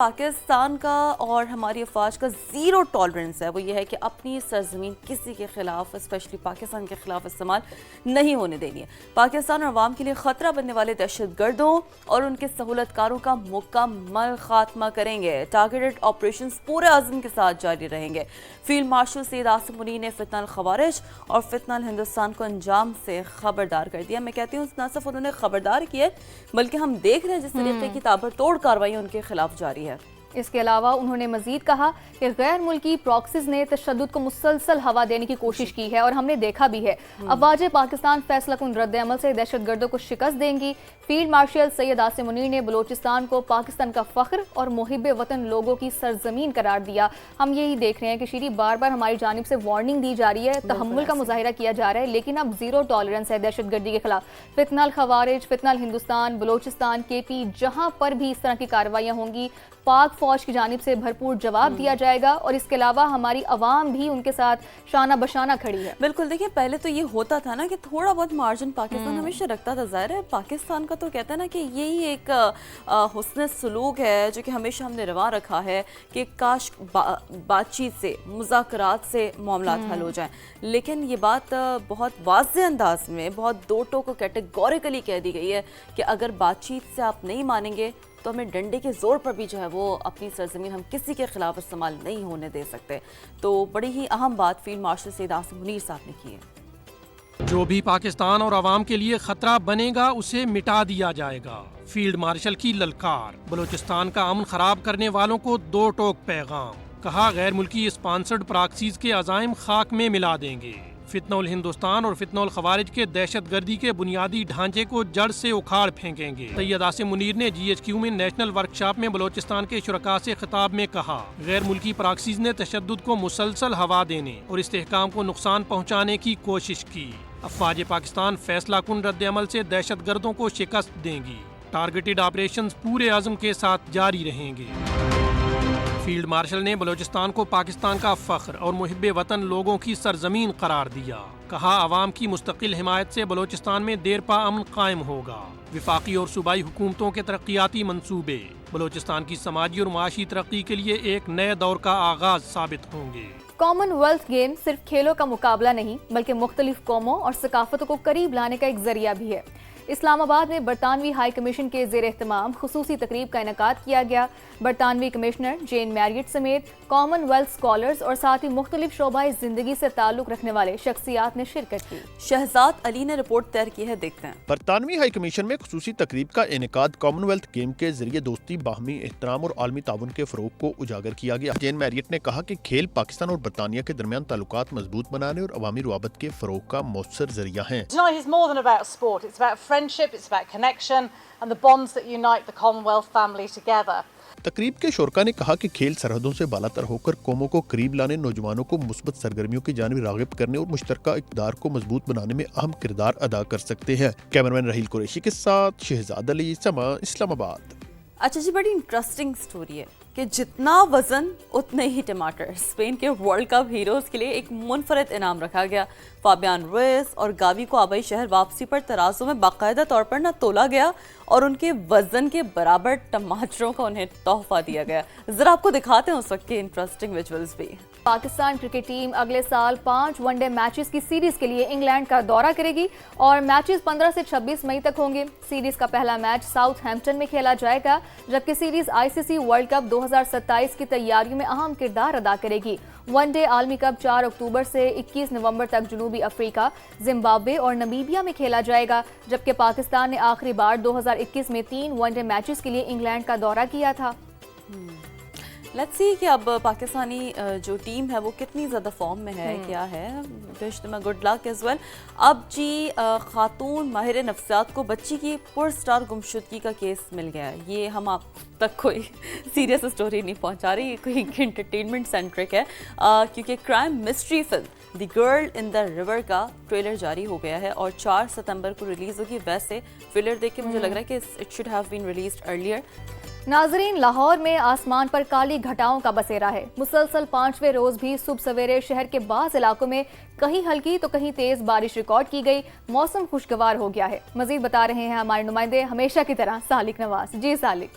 پاکستان کا اور ہماری افواج کا زیرو ٹالرنس ہے، وہ یہ ہے کہ اپنی سرزمین کسی کے خلاف اسپیشلی پاکستان کے خلاف استعمال نہیں ہونے دینی ہے۔ پاکستان اور عوام کے لیے خطرہ بننے والے دہشت گردوں اور ان کے سہولت کاروں کا مکمل خاتمہ کریں گے۔ ٹارگیٹڈ آپریشنز پورے عزم کے ساتھ جاری رہیں گے۔ فیلڈ مارشل سید آصم منیر نے فتنہ الخوارج اور فتنہ الہندوستان کو انجام سے خبردار کر دیا۔ میں کہتی ہوں نہ صرف انہوں نے خبردار کیا بلکہ ہم دیکھ رہے ہیں جس طریقے کی تابڑتوڑ کارروائیاں ان کے خلاف جاری ہے۔ اس کے علاوہ انہوں نے مزید کہا کہ غیر ملکی پراکسیز نے تشدد کو مسلسل ہوا دینے کی کوشش کی ہے اور ہم نے دیکھا بھی ہے۔ افواج پاکستان فیصلہ کن رد عمل سے دہشت گردوں کو شکست دیں گی۔ فیلڈ مارشل سید آصم منیر نے بلوچستان کو پاکستان کا فخر اور محب وطن لوگوں کی سرزمین قرار دیا۔ ہم یہی دیکھ رہے ہیں کہ شیری بار بار ہماری جانب سے وارننگ دی جا رہی ہے، تحمل کا مظاہرہ کیا جا رہا ہے، لیکن اب زیرو ٹالرنس ہے دہشت گردی کے خلاف۔ فتنہ الخوارج، فتنہ الہندوستان، بلوچستان، کے پی، جہاں پر بھی اس طرح کی کارروائیاں ہوں گی پاک فوج کی جانب سے بھرپور جواب دیا جائے گا، اور اس کے علاوہ ہماری عوام بھی ان کے ساتھ شانہ بشانہ کھڑی ہے۔ بالکل، دیکھیں پہلے تو یہ ہوتا تھا نا کہ تھوڑا بہت مارجن پاکستان ہمیشہ رکھتا تھا۔ ظاہر ہے پاکستان کا تو کہتے ہیں نا کہ یہی ایک حسن سلوک ہے جو کہ ہمیشہ ہم نے رواں رکھا ہے کہ کاش بات چیت سے، مذاکرات سے معاملات حل ہو جائیں، لیکن یہ بات بہت واضح انداز میں، بہت دو ٹوک کیٹیگوریکلی کہہ دی گئی ہے کہ اگر بات چیت سے آپ نہیں مانیں گے تو ہمیں ڈنڈے کے زور پر بھی جو ہے وہ اپنی سرزمین ہم کسی کے خلاف استعمال نہیں ہونے دے سکتے۔ تو بڑی ہی اہم بات فیلڈ مارشل سید آصم منیر صاحب نے کی ہے۔ جو بھی پاکستان اور عوام کے لیے خطرہ بنے گا اسے مٹا دیا جائے گا۔ فیلڈ مارشل کی للکار، بلوچستان کا امن خراب کرنے والوں کو دو ٹوک پیغام، کہا غیر ملکی اسپانسرڈ پراکسیز کے عزائم خاک میں ملا دیں گے۔ فتنہ الہندوستان اور فتنہ الخوارج کے دہشت گردی کے بنیادی ڈھانچے کو جڑ سے اکھاڑ پھینکیں گے۔ سید آصم منیر نے جی ایچ کیو میں نیشنل ورکشاپ میں بلوچستان کے شرکاء سے خطاب میں کہا غیر ملکی پراکسیز نے تشدد کو مسلسل ہوا دینے اور استحکام کو نقصان پہنچانے کی کوشش کی۔ افواج پاکستان فیصلہ کن رد عمل سے دہشت گردوں کو شکست دیں گی۔ ٹارگیٹڈ آپریشنز پورے عزم کے ساتھ جاری رہیں گے۔ فیلڈ مارشل نے بلوچستان کو پاکستان کا فخر اور محب وطن لوگوں کی سرزمین قرار دیا۔ کہا عوام کی مستقل حمایت سے بلوچستان میں دیرپا امن قائم ہوگا۔ وفاقی اور صوبائی حکومتوں کے ترقیاتی منصوبے بلوچستان کی سماجی اور معاشی ترقی کے لیے ایک نئے دور کا آغاز ثابت ہوں گے۔ کامن ویلتھ گیم صرف کھیلوں کا مقابلہ نہیں بلکہ مختلف قوموں اور ثقافتوں کو قریب لانے کا ایک ذریعہ بھی ہے۔ اسلام آباد میں برطانوی ہائی کمیشن کے زیر اہتمام خصوصی تقریب کا انعقاد کیا گیا۔ برطانوی کمشنر جین میریٹ سمیت کامن ویلتھ اسکالرز اور ساتھ ہی مختلف شعبہ زندگی سے تعلق رکھنے والے شخصیات نے شرکت کی۔ شہزاد علی نے رپورٹ تیار کی ہے، دیکھتے ہیں۔ برطانوی ہائی کمیشن میں خصوصی تقریب کا انعقاد کامن ویلتھ گیم کے ذریعے دوستی، باہمی احترام اور عالمی تعاون کے فروغ کو اجاگر کیا گیا۔ جین میریٹ نے کہا کہ کھیل پاکستان اور برطانیہ کے درمیان تعلقات مضبوط بنانے اور عوامی روابط کے فروغ کا مؤثر ذریعہ ہیں۔ Tonight is more than about sport. It's about friendship, it's about connection and the bonds that unite the Commonwealth family together. تقریب کے شرکاء نے کہا کہ کھیل سرحدوں سے بالاتر ہو کر قوموں کو قریب لانے، نوجوانوں کو مثبت سرگرمیوں کی جانب راغب کرنے اور مشترکہ اقدار کو مضبوط بنانے میں اہم کردار ادا کر سکتے ہیں۔ کیمرمین رحیل قریشی کے ساتھ شہزاد علی، سما، اسلام آباد۔ اچھا جی، بڑی انٹرسٹنگ سٹوری ہے کہ جتنا وزن اتنے ہی ٹماٹر۔ اسپین کے ورلڈ کپ ہیروز کے لیے ایک منفرد انعام رکھا گیا۔ فابیان رویز اور گاوی کو آبائی شہر واپسی پر ترازو میں باقاعدہ طور پر نہ تولا گیا اور ان کے وزن کے برابر ٹماٹروں کا انہیں تحفہ دیا گیا۔ ذرا آپ کو دکھاتے ہیں اس وقت کے انٹرسٹنگ ویژولز بھی۔ پاکستان کرکٹ ٹیم اگلے سال 5 ون ڈے میچز کی سیریز کے لیے انگلینڈ کا دورہ کرے گی اور میچز 15 سے 26 مئی تک ہوں گے۔ سیریز کا پہلا میچ ساؤتھ ہیمپٹن میں کھیلا جائے گا، جبکہ سیریز آئی سی سی ورلڈ کپ 2027 کی تیاریوں میں اہم کردار ادا کرے گی۔ ون ڈے عالمی کپ 4 اکتوبر سے 21 نومبر تک جنوبی افریقہ، زمبابوے اور نمیبیا میں کھیلا جائے گا، جبکہ پاکستان نے آخری بار 2021 میں 3 ون ڈے میچز کے لیے انگلینڈ کا دورہ کیا تھا۔ لیٹس سی کہ اب پاکستانی جو ٹیم ہے وہ کتنی زیادہ فارم میں ہے، کیا ہے۔ وش تمہیں گڈ لک ایز ویل۔ اب جی خاتون ماہر نفسیات کو بچی کی پر سٹار گمشدگی کا کیس مل گیا ہے۔ یہ ہم آپ تک کوئی سیریس سٹوری نہیں پہنچا رہی، کوئی انٹرٹینمنٹ سینٹرک ہے، کیونکہ crime mystery film the girl in the river کا ٹریلر جاری ہو گیا ہے اور 4 ستمبر کو ریلیز ہوگی۔ ویسے ٹریلر دیکھ کے مجھے لگ رہا ہے کہ it should have been released earlier. ناظرین، لاہور میں آسمان پر کالی گھٹاؤں کا بسیرا ہے۔ مسلسل 5ویں روز بھی صبح سویرے شہر کے بعض علاقوں میں کہیں ہلکی تو کہیں تیز بارش ریکارڈ کی گئی۔ موسم خوشگوار ہو گیا ہے۔ مزید بتا رہے ہیں ہمارے نمائندے ہمیشہ کی طرح سالک نواز۔ جی سالک۔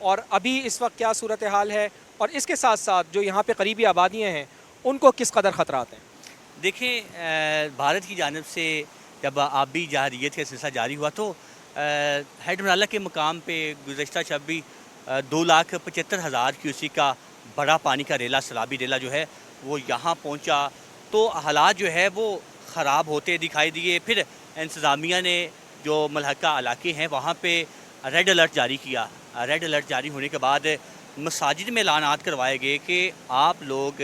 اور ابھی اس وقت کیا صورتحال ہے اور اس کے ساتھ ساتھ جو یہاں پہ قریبی آبادیاں ہیں ان کو کس قدر خطرات ہیں؟ دیکھیں بھارت کی جانب سے جب آبی جارحیت کا سلسلہ جاری ہوا تو ہیڈ مرالہ کے مقام پہ گزشتہ شب بھی 2,75,000 کیوسیک کا بڑا پانی کا ریلا، سیلابی ریلا جو ہے وہ یہاں پہنچا، تو حالات جو ہے وہ خراب ہوتے دکھائی دیے۔ پھر انتظامیہ نے جو ملحقہ علاقے ہیں وہاں پہ ریڈ الرٹ جاری کیا۔ ریڈ الرٹ جاری ہونے کے بعد مساجد میں اعلانات کروائے گئے کہ آپ لوگ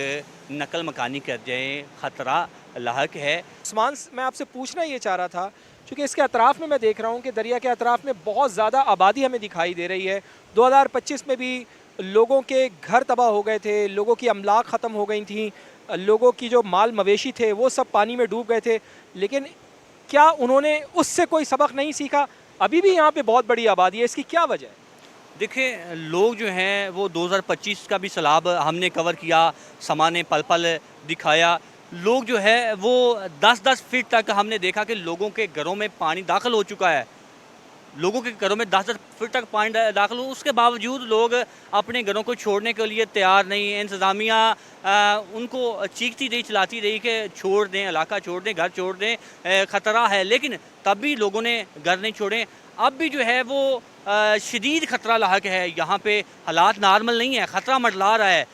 نقل مکانی کر جائیں، خطرہ لاحق ہے۔ عثمان، میں آپ سے پوچھنا یہ چاہ رہا تھا چونکہ اس کے اطراف میں دیکھ رہا ہوں کہ دریا کے اطراف میں بہت زیادہ آبادی ہمیں دکھائی دے رہی ہے۔ 2025 میں بھی لوگوں کے گھر تباہ ہو گئے تھے، لوگوں کی املاک ختم ہو گئی تھیں، لوگوں کی جو مال مویشی تھے وہ سب پانی میں ڈوب گئے تھے، لیکن کیا انہوں نے اس سے کوئی سبق نہیں سیکھا؟ ابھی بھی یہاں پہ بہت بڑی آبادی ہے، اس کی کیا وجہ ہے؟ دیکھیں لوگ جو ہیں وہ 2025 کا بھی سیلاب ہم نے کور کیا، سما نے پل پل دکھایا۔ لوگ جو ہے وہ 10-10 فٹ تک ہم نے دیکھا کہ لوگوں کے گھروں میں پانی داخل ہو چکا ہے، لوگوں کے گھروں میں 10-10 فٹ تک پانی داخل ہو، اس کے باوجود لوگ اپنے گھروں کو چھوڑنے کے لیے تیار نہیں۔ انتظامیہ ان کو چیختی رہی، چلاتی رہی کہ چھوڑ دیں، علاقہ چھوڑ دیں، گھر چھوڑ دیں، خطرہ ہے، لیکن تب بھی لوگوں نے گھر نہیں چھوڑے۔ اب بھی جو ہے وہ شدید خطرہ لاحق ہے، یہاں پہ حالات نارمل نہیں ہے، خطرہ منڈلا رہا ہے۔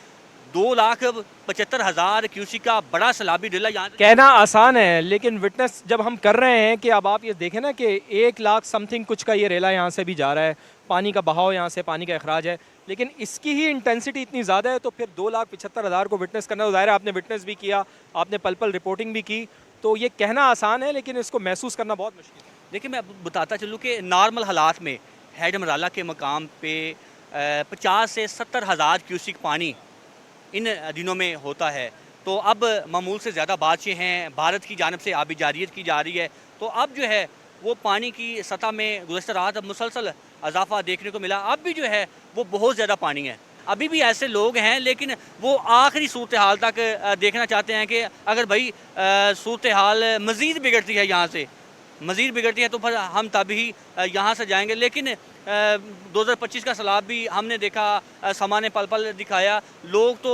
2,75,000 کیوسیک کا بڑا سیلابی ریلا یہاں کہنا آسان ہے، لیکن وٹنس جب ہم کر رہے ہیں کہ اب آپ یہ دیکھیں نا کہ 1,00,000 سم تھنگ کچھ کا یہ ریلا یہاں سے بھی جا رہا ہے، پانی کا بہاؤ یہاں سے پانی کا اخراج ہے، لیکن اس کی ہی انٹینسٹی اتنی زیادہ ہے، تو پھر 2,75,000 کو وٹنس کرنا، ظاہر ہے آپ نے وٹنس بھی کیا، آپ نے پل پل رپورٹنگ بھی کی، تو یہ کہنا آسان ہے لیکن اس کو محسوس کرنا بہت مشکل ہے۔ دیکھیں میں بتاتا چلوں کہ نارمل حالات میں ہیڈ مرالہ کے مقام پہ 50 سے 70,000 کیوسیک پانی ان دنوں میں ہوتا ہے، تو اب معمول سے زیادہ بارشیں ہیں، بھارت کی جانب سے آبی جارحیت کی جا رہی ہے، تو اب جو ہے وہ پانی کی سطح میں گزشتہ رات اب مسلسل اضافہ دیکھنے کو ملا۔ اب بھی جو ہے وہ بہت زیادہ پانی ہے، ابھی بھی ایسے لوگ ہیں لیکن وہ آخری صورتحال تک دیکھنا چاہتے ہیں کہ اگر بھائی صورتحال مزید بگڑتی ہے، یہاں سے مزید بگڑتی ہے تو پھر ہم تب ہی یہاں سے جائیں گے۔ لیکن 2025 کا سیلاب بھی ہم نے دیکھا، سما نے پل پل دکھایا، لوگ تو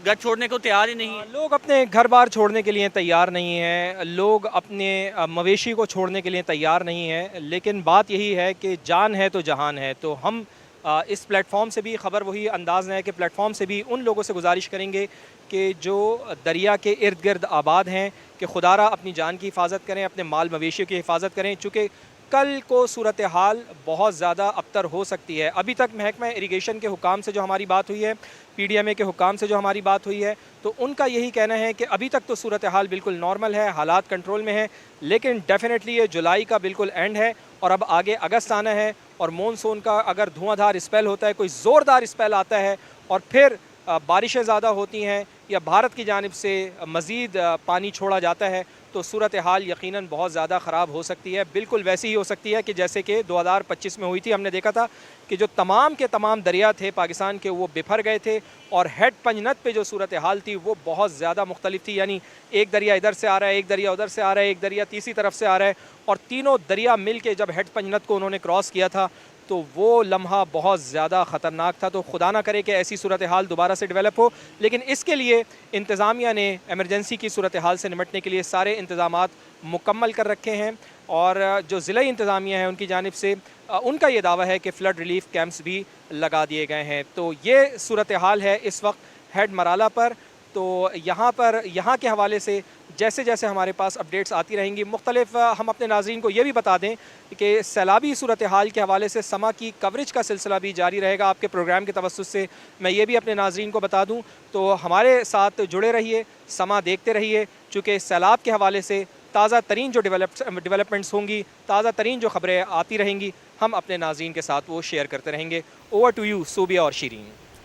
گھر چھوڑنے کو تیار ہی نہیں ہیں۔ لوگ اپنے گھر بار چھوڑنے کے لیے تیار نہیں ہیں، لوگ اپنے مویشی کو چھوڑنے کے لیے تیار نہیں ہیں، لیکن بات یہی ہے کہ جان ہے تو جہان ہے، تو ہم اس پلیٹ فارم سے بھی خبر وہی انداز ہے کہ پلیٹ فارم سے بھی ان لوگوں سے گزارش کریں گے کہ جو دریا کے ارد گرد آباد ہیں کہ خدا را اپنی جان کی حفاظت کریں، اپنے مال مویشی کی حفاظت کریں، چونکہ کل کو صورتحال بہت زیادہ ابتر ہو سکتی ہے۔ ابھی تک محکمہ اریگیشن کے حکام سے جو ہماری بات ہوئی ہے، پی ڈی ایم اے کے حکام سے جو ہماری بات ہوئی ہے، تو ان کا یہی کہنا ہے کہ ابھی تک تو صورتحال بالکل نارمل ہے، حالات کنٹرول میں ہیں، لیکن ڈیفینیٹلی یہ جولائی کا بالکل اینڈ ہے اور اب آگے اگست آنا ہے، اور مونسون کا اگر دھواں دھار اسپیل ہوتا ہے، کوئی زوردار اسپیل آتا ہے اور پھر بارشیں زیادہ ہوتی ہیں یا بھارت کی جانب سے مزید پانی چھوڑا جاتا ہے، تو صورتحال یقیناً بہت زیادہ خراب ہو سکتی ہے، بالکل ویسی ہی ہو سکتی ہے کہ جیسے کہ 2025 میں ہوئی تھی۔ ہم نے دیکھا تھا کہ جو تمام کے تمام دریا تھے پاکستان کے وہ بفر گئے تھے، اور ہیڈ پنجنت پہ جو صورتحال تھی وہ بہت زیادہ مختلف تھی، یعنی ایک دریا ادھر سے آ رہا ہے، ایک دریا ادھر سے آ رہا ہے، ایک دریا تیسری طرف سے آ رہا ہے، اور تینوں دریا مل کے جب ہیڈ پنجنت کو انہوں نے کراس کیا تھا تو وہ لمحہ بہت زیادہ خطرناک تھا۔ تو خدا نہ کرے کہ ایسی صورتحال دوبارہ سے ڈیولپ ہو، لیکن اس کے لیے انتظامیہ نے ایمرجنسی کی صورتحال سے نمٹنے کے لیے سارے انتظامات مکمل کر رکھے ہیں، اور جو ضلعی انتظامیہ ہیں ان کی جانب سے ان کا یہ دعویٰ ہے کہ فلڈ ریلیف کیمپس بھی لگا دیے گئے ہیں۔ تو یہ صورتحال ہے اس وقت ہیڈ مرالہ پر۔ تو یہاں کے حوالے سے جیسے جیسے ہمارے پاس اپڈیٹس آتی رہیں گی مختلف، ہم اپنے ناظرین کو یہ بھی بتا دیں کہ سیلابی صورتحال کے حوالے سے سما کی کوریج کا سلسلہ بھی جاری رہے گا آپ کے پروگرام کے توسط سے۔ میں یہ بھی اپنے ناظرین کو بتا دوں، تو ہمارے ساتھ جڑے رہیے، سما دیکھتے رہیے، چونکہ سیلاب کے حوالے سے تازہ ترین جو ڈیولپمنٹس ہوں گی، تازہ ترین جو خبریں آتی رہیں گی، ہم اپنے ناظرین کے ساتھ وہ شیئر کرتے رہیں گے۔ اوور ٹو یو صوبیہ اور شیرین۔